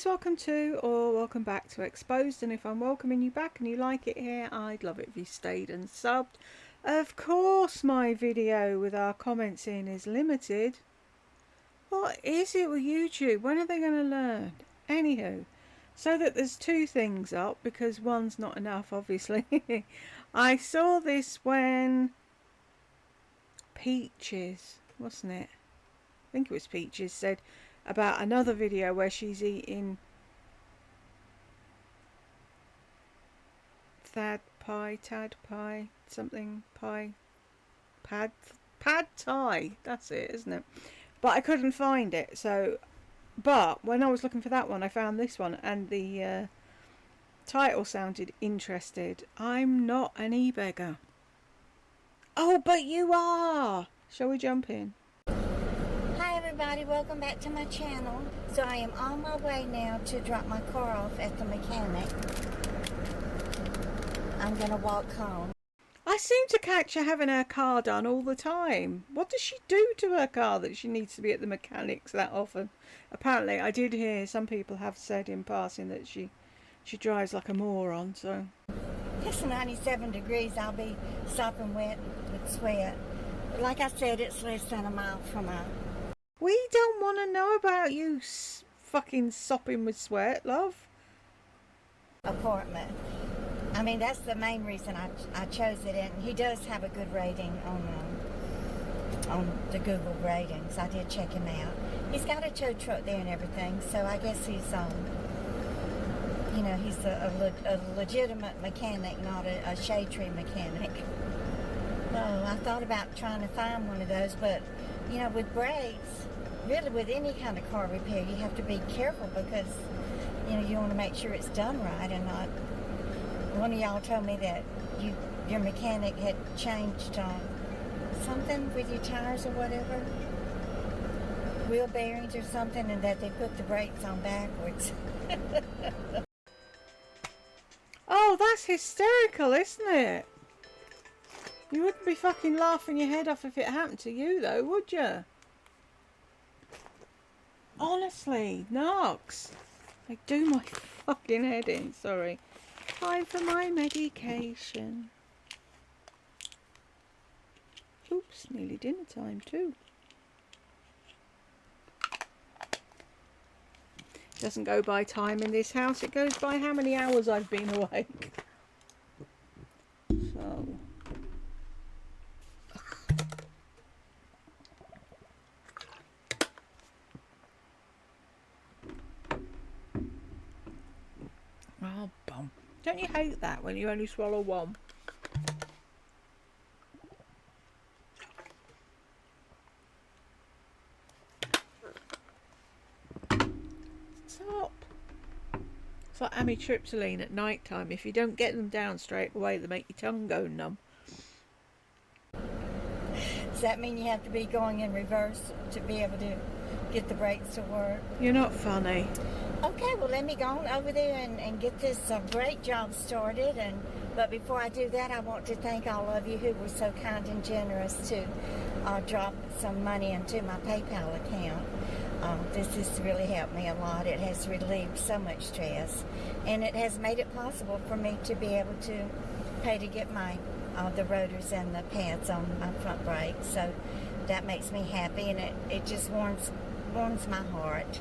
guys, welcome to or welcome back to Exposed, and if I'm welcoming you back and you like it here, I'd love it if you stayed and subbed. Of course my video with our comments in is limited. What is it with YouTube? When are they going to learn? Anywho, so that there's two things up because one's not enough obviously. I saw this when Peaches, wasn't it? I think it was Peaches, said about another video where she's eating Tad Pie, something pie, pad Thai, that's it, isn't it? But I couldn't find it, so, but when I was looking for that one I found this one, and the title sounded interested. I'm not an e-beggar. Oh, but you are! Shall we jump in? Hi everybody, welcome back to my channel. So I am on my way now to drop my car off at the mechanic. I'm gonna walk home. I seem to catch her having her car done all the time. What does she do to her car that she needs to be at the mechanics that often? Apparently I did hear some people have said in passing that she drives like a moron, so. It's 97 degrees, I'll be sopping wet with sweat. But like I said, it's less than a mile from my We don't want to know about you fucking sopping with sweat, love. apartment. I mean, that's the main reason I chose it, and he does have a good rating on the Google ratings. I did check him out. He's got a tow truck there and everything, so I guess he's you know, he's a legitimate mechanic, not a shade tree mechanic. No, I thought about trying to find one of those, but you know, with brakes, really with any kind of car repair, you have to be careful because you know you want to make sure it's done right and not. One of y'all told me that your mechanic had changed something with your tires or whatever, wheel bearings or something, and that they put the brakes on backwards. Oh, that's hysterical, isn't it? You wouldn't be fucking laughing your head off if it happened to you, though, would you? Honestly, Knox. I do my fucking head in, sorry. Time for my medication. Oops, nearly dinner time too. Doesn't go by time in this house, it goes by how many hours I've been awake. So... oh, bum. Don't you hate that when you only swallow one? Stop. It's like amitriptyline at night time. If you don't get them down straight away, they make your tongue go numb. Does that mean you have to be going in reverse to be able to get the brakes to work? You're not funny. Okay, well let me go on over there and get this great job started. But before I do that, I want to thank all of you who were so kind and generous to drop some money into my PayPal account. This has really helped me a lot. It has relieved so much stress, and it has made it possible for me to be able to pay to get my the rotors and the pads on my front brakes. So that makes me happy, and it just warms my heart.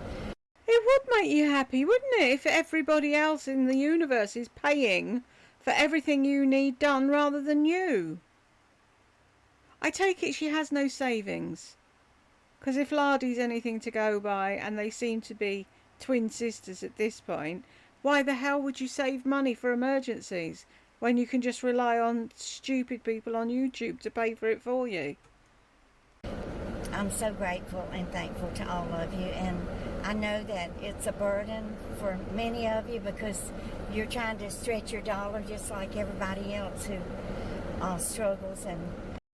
It would make you happy, wouldn't it, if everybody else in the universe is paying for everything you need done rather than you? I take it she has no savings. Because if Lardy's anything to go by, and they seem to be twin sisters at this point, why the hell would you save money for emergencies when you can just rely on stupid people on YouTube to pay for it for you? I'm so grateful and thankful to all of you, and I know that it's a burden for many of you because you're trying to stretch your dollar just like everybody else who struggles. And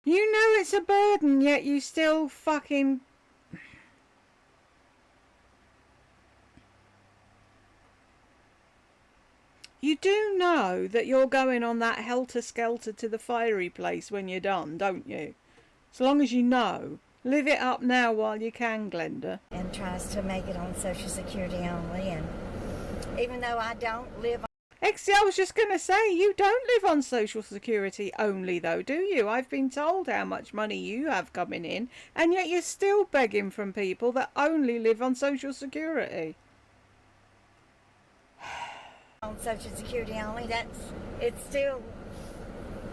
you know it's a burden, yet you still fucking... You do know that you're going on that helter-skelter to the fiery place when you're done, don't you? So long as you know. Live it up now while you can, Glenda. And tries to make it on Social Security only, and even though I don't live. Exie, I was just going to say, you don't live on Social Security only though, do you? I've been told how much money you have coming in, and yet you're still begging from people that only live on Social Security. On Social Security only, it's still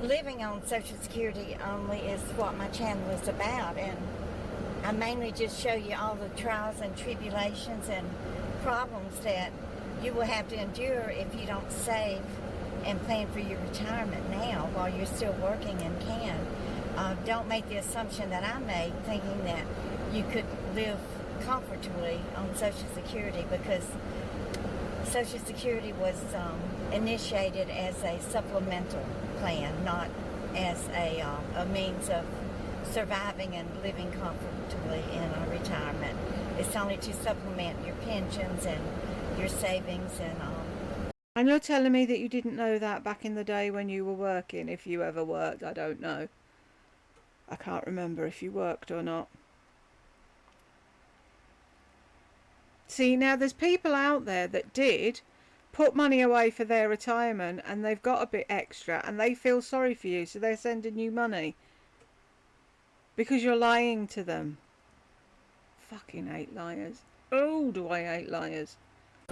living on Social Security only is what my channel is about, and I mainly just show you all the trials and tribulations and problems that you will have to endure if you don't save and plan for your retirement now while you're still working and can. Don't make the assumption that I made, thinking that you could live comfortably on Social Security, because Social Security was initiated as a supplemental plan, not as a means of surviving and living comfortably in a retirement. It's only to supplement your pensions and your savings and And you're telling me that you didn't know that back in the day when you were working, if you ever worked. I don't know. I can't remember if you worked or not. See, now there's people out there that did put money away for their retirement, and they've got a bit extra and they feel sorry for you, so they're sending you money because you're lying to them. Fucking hate liars. Oh, do I hate liars.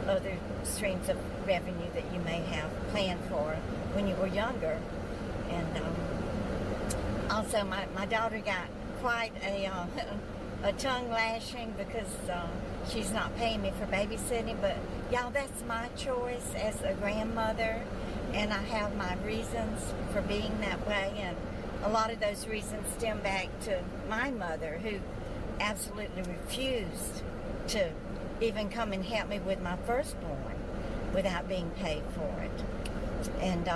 Other streams of revenue that you may have planned for when you were younger. And also my daughter got quite a tongue lashing because she's not paying me for babysitting, but y'all, that's my choice as a grandmother, and I have my reasons for being that way, and a lot of those reasons stem back to my mother, who absolutely refused to even come and help me with my firstborn without being paid for it. And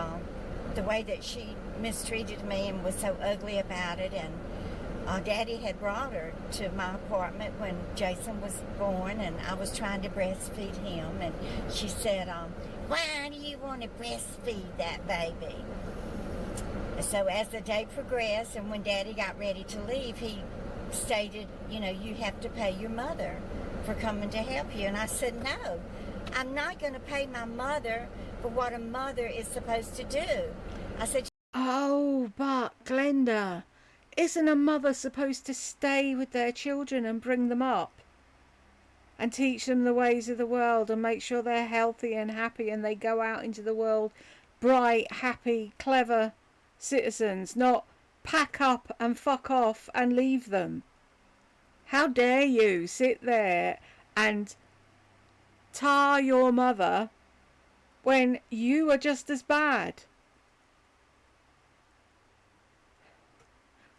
the way that she mistreated me and was so ugly about it, and Daddy had brought her to my apartment when Jason was born, and I was trying to breastfeed him, and she said, why do you want to breastfeed that baby? So as the day progressed, and when Daddy got ready to leave, he stated, you have to pay your mother for coming to help you. And I said, no, I'm not going to pay my mother for what a mother is supposed to do. I said, oh, but Glenda, isn't a mother supposed to stay with their children and bring them up and teach them the ways of the world and make sure they're healthy and happy and they go out into the world bright, happy, clever citizens, not pack up and fuck off and leave them? How dare you sit there and tar your mother when you are just as bad?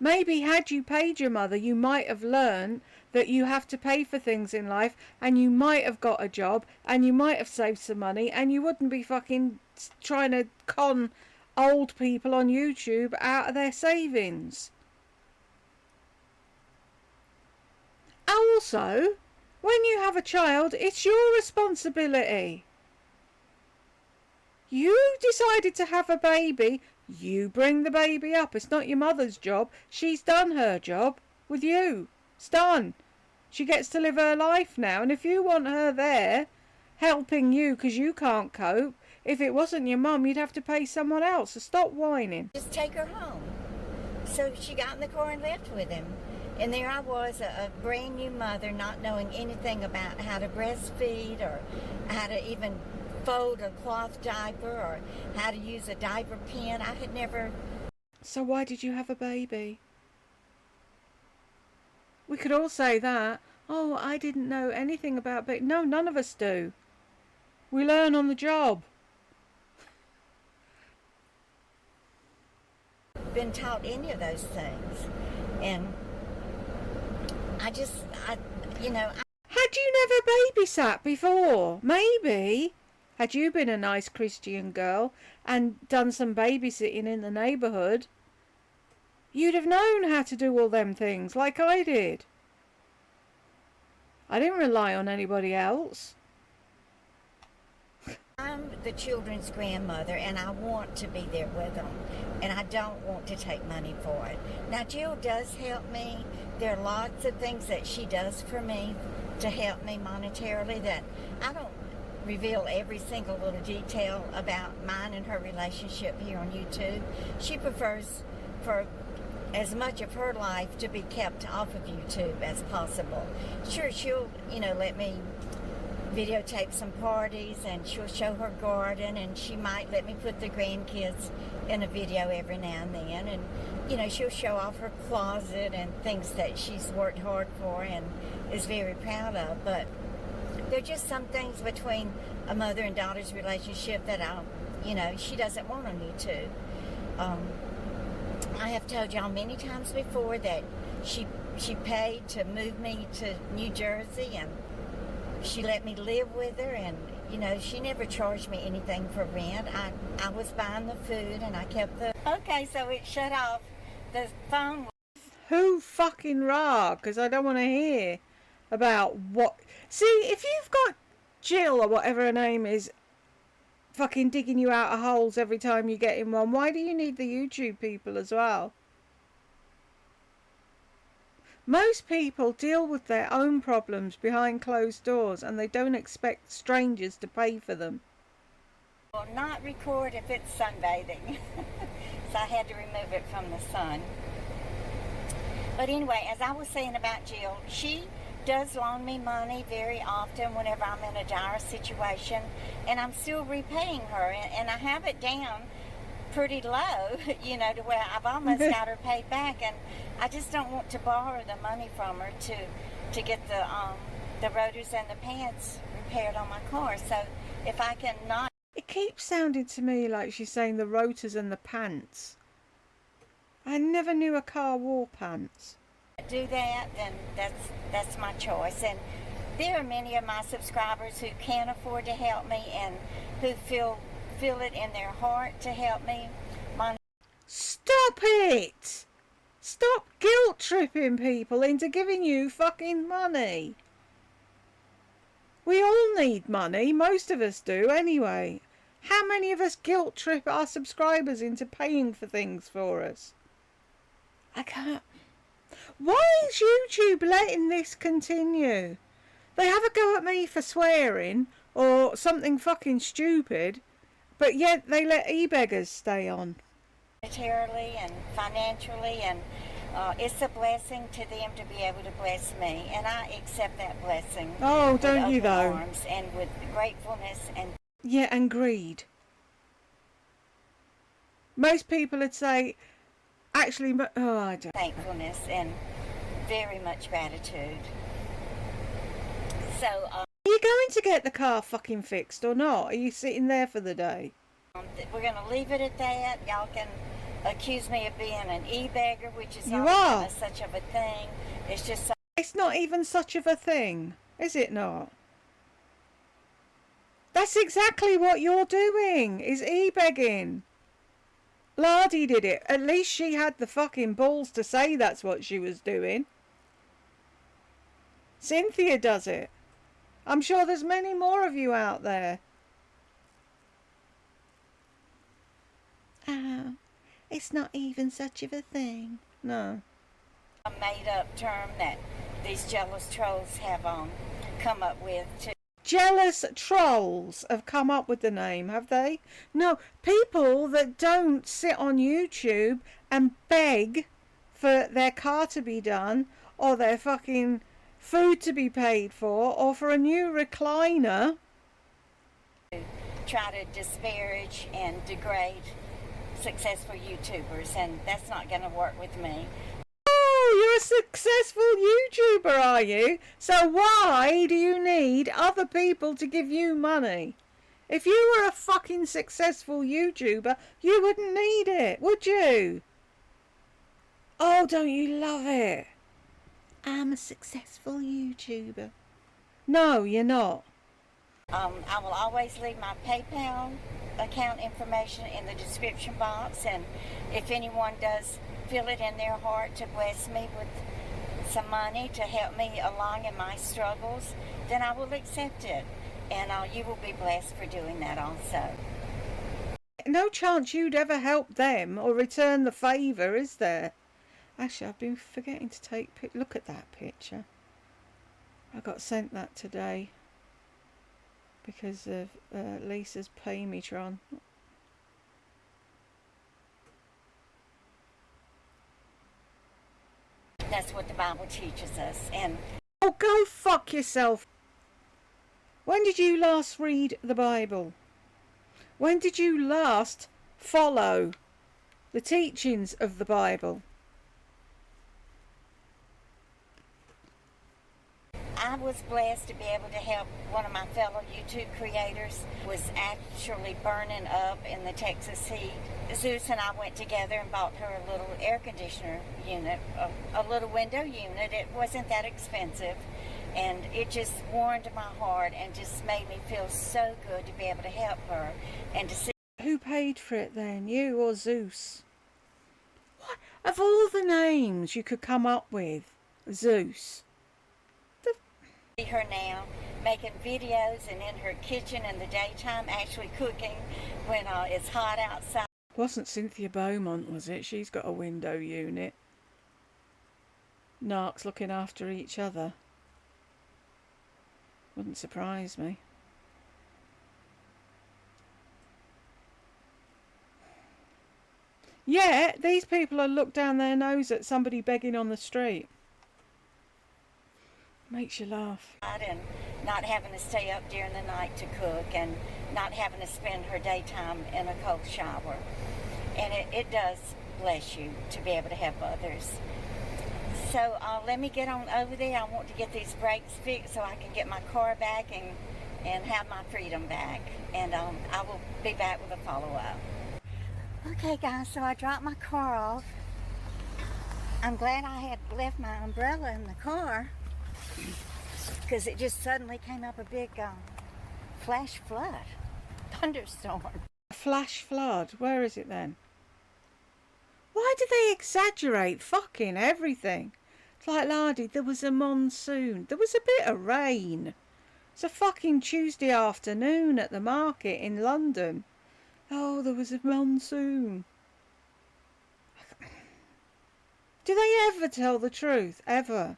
Maybe had you paid your mother, you might have learned that you have to pay for things in life, and you might have got a job, and you might have saved some money, and you wouldn't be fucking trying to con old people on YouTube out of their savings. Also, when you have a child, it's your responsibility. You decided to have a baby, you bring the baby up. It's not your mother's job. She's done her job with you. It's done. She gets to live her life now, and if you want her there helping you because you can't cope, if it wasn't your mum, you'd have to pay someone else. So stop whining. just take her home. So she got in the car and left with him. And there I was, a brand new mother, not knowing anything about how to breastfeed or how to even fold a cloth diaper or how to use a diaper pen. I had never. So why did you have a baby? We could all say that. Oh, I didn't know anything about baby. No, none of us do. We learn on the job. Been taught any of those things. And had you never babysat before? Maybe. Had you been a nice Christian girl and done some babysitting in the neighbourhood, you'd have known how to do all them things like I did. I didn't rely on anybody else. I'm the children's grandmother, and I want to be there with them, and I don't want to take money for it. Now, Jill does help me. There are lots of things that she does for me to help me monetarily that I don't reveal every single little detail about mine and her relationship here on YouTube. She prefers for as much of her life to be kept off of YouTube as possible. Sure, she'll, let me videotape some parties, and she'll show her garden, and she might let me put the grandkids in a video every now and then, and she'll show off her closet and things that she's worked hard for and is very proud of. But there are just some things between a mother and daughter's relationship that she doesn't want on YouTube. I have told y'all many times before that she paid to move me to New Jersey, and she let me live with her, and she never charged me anything for rent. I was buying the food, and I kept the... Okay, so it shut off. The phone... Who fucking rah? Because I don't want to hear about what... See, if you've got Jill, or whatever her name is, fucking digging you out of holes every time you get in one, why do you need the YouTube people as well? Most people deal with their own problems behind closed doors, and they don't expect strangers to pay for them. Will not record if it's sunbathing. So I had to remove it from the sun. But anyway, as I was saying about Jill, she does loan me money very often whenever I'm in a dire situation, and I'm still repaying her, and I have it down pretty low, to where I've almost got her paid back, and I just don't want to borrow the money from her to get the rotors and the pants repaired on my car. So if I can not... It keeps sounding to me like she's saying the rotors and the pants. I never knew a car wore pants. Do that, then that's my choice. And there are many of my subscribers who can't afford to help me and who feel it in their heart to help me. Stop it! Stop guilt tripping people into giving you fucking money. We all need money, most of us do anyway. How many of us guilt trip our subscribers into paying for things for us? I can't. Why is YouTube letting this continue? They have a go at me for swearing or something fucking stupid, but yet they let E-BEGGARs stay on. Monetarily and financially, and it's a blessing to them to be able to bless me, and I accept that blessing. Oh, don't you though? Arms and with gratefulness and... Yeah, and greed. Most people would say, actually, oh, I don't. Thankfulness and very much gratitude. So, are you going to get the car fucking fixed or not? Are you sitting there for the day? We're going to leave it at that. Y'all can accuse me of being an e-beggar, which is not even such of a thing. It's just... It's not even such of a thing, is it not? That's exactly what you're doing, is e-begging. Lardy did it. At least she had the fucking balls to say that's what she was doing. Cynthia does it. I'm sure there's many more of you out there. Oh, it's not even such of a thing. No. A made-up term that these jealous trolls have come up with to... Jealous trolls have come up with the name, have they? No, people that don't sit on YouTube and beg for their car to be done, or their fucking food to be paid for, or for a new recliner. Try to disparage and degrade successful YouTubers, and that's not going to work with me. You're a successful YouTuber, are you? So why do you need other people to give you money? If you were a fucking successful YouTuber, you wouldn't need it, would you? Oh, don't you love it? I'm a successful YouTuber. No, you're not. I will always leave my PayPal account information in the description box, and if anyone does feel it in their heart to bless me with some money to help me along in my struggles, then I will accept it, and you will be blessed for doing that also. No chance you'd ever help them or return the favour, is there? Actually, I've been forgetting to take look at that picture. I got sent that today. because of Lisa's Paymetron. That's what the Bible teaches us. And oh, go fuck yourself. When did you last read the Bible? When did you last follow the teachings of the Bible? I was blessed to be able to help one of my fellow YouTube creators was actually burning up in the Texas heat. Zeus and I went together and bought her a little air conditioner unit, a little window unit. It wasn't that expensive, and it just warmed my heart and just made me feel so good to be able to help her and to see. Who paid for it then, you or Zeus? What? Of all the names you could come up with, Zeus. Her now making videos and in her kitchen in the daytime actually cooking when it's hot outside. Wasn't Cynthia Beaumont, was it? She's got a window unit. Narcs looking after each other. Wouldn't surprise me. Yeah, these people are look down their nose at somebody begging on the street. Makes you laugh. And not having to stay up during the night to cook and not having to spend her daytime in a cold shower. And it does bless you to be able to help others. So let me get on over there. I want to get these brakes fixed so I can get my car back and have my freedom back. And I will be back with a follow-up. Okay guys, so I dropped my car off. I'm glad I had left my umbrella in the car, because it just suddenly came up a big flash flood, thunderstorm. A flash flood? Where is it then? Why do they exaggerate fucking everything? It's like, laddie, there was a monsoon. There was a bit of rain. It's a fucking Tuesday afternoon at the market in London. Oh, there was a monsoon. Do they ever tell the truth? Ever?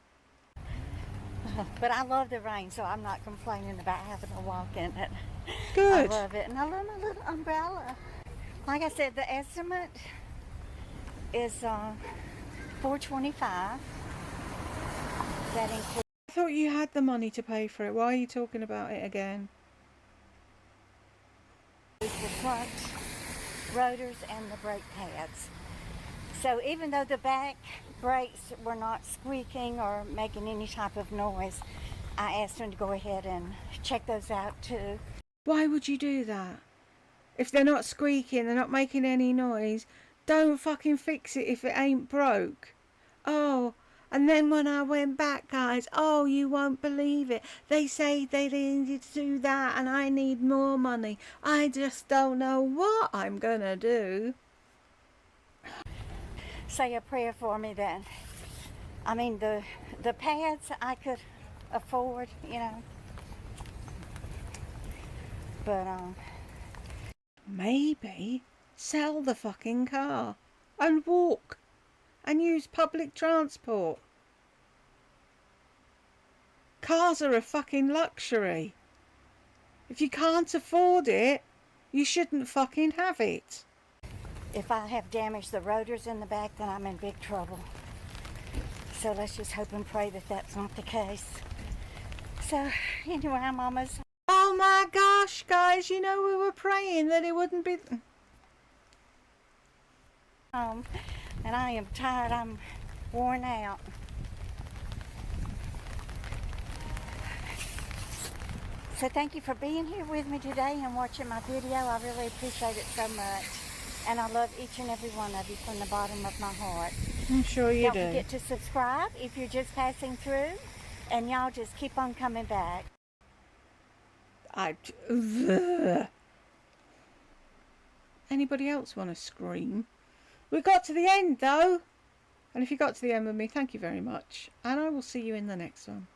But I love the rain, so I'm not complaining about having to walk in it. Good. I love it. And I love my little umbrella. Like I said, the estimate is $425. That includes. I thought you had the money to pay for it. Why are you talking about it again? The front rotors and the brake pads. So even though the back brakes were not squeaking or making any type of noise, I asked them to go ahead and check those out too. Why would you do that? If they're not squeaking, they're not making any noise, don't fucking fix it if it ain't broke. Oh, and then when I went back, guys, oh, you won't believe it. They say they needed to do that and I need more money. I just don't know what I'm gonna do. Say a prayer for me then. I mean, the pads I could afford, you know. But, maybe sell the fucking car and walk and use public transport. Cars are a fucking luxury. If you can't afford it, you shouldn't fucking have it. if I have damaged the rotors in the back, then I'm in big trouble. So let's just hope and pray that that's not the case. So anyway, I'm almost... Oh my gosh, guys, you know we were praying that it wouldn't be... home, and I am tired. I'm worn out. So thank you for being here with me today and watching my video. I really appreciate it so much. And I love each and every one of you from the bottom of my heart. I'm sure you do. Don't forget to subscribe if you're just passing through. And y'all just keep on coming back. Anybody else want to scream? We got to the end though. And if you got to the end with me, thank you very much. And I will see you in the next one.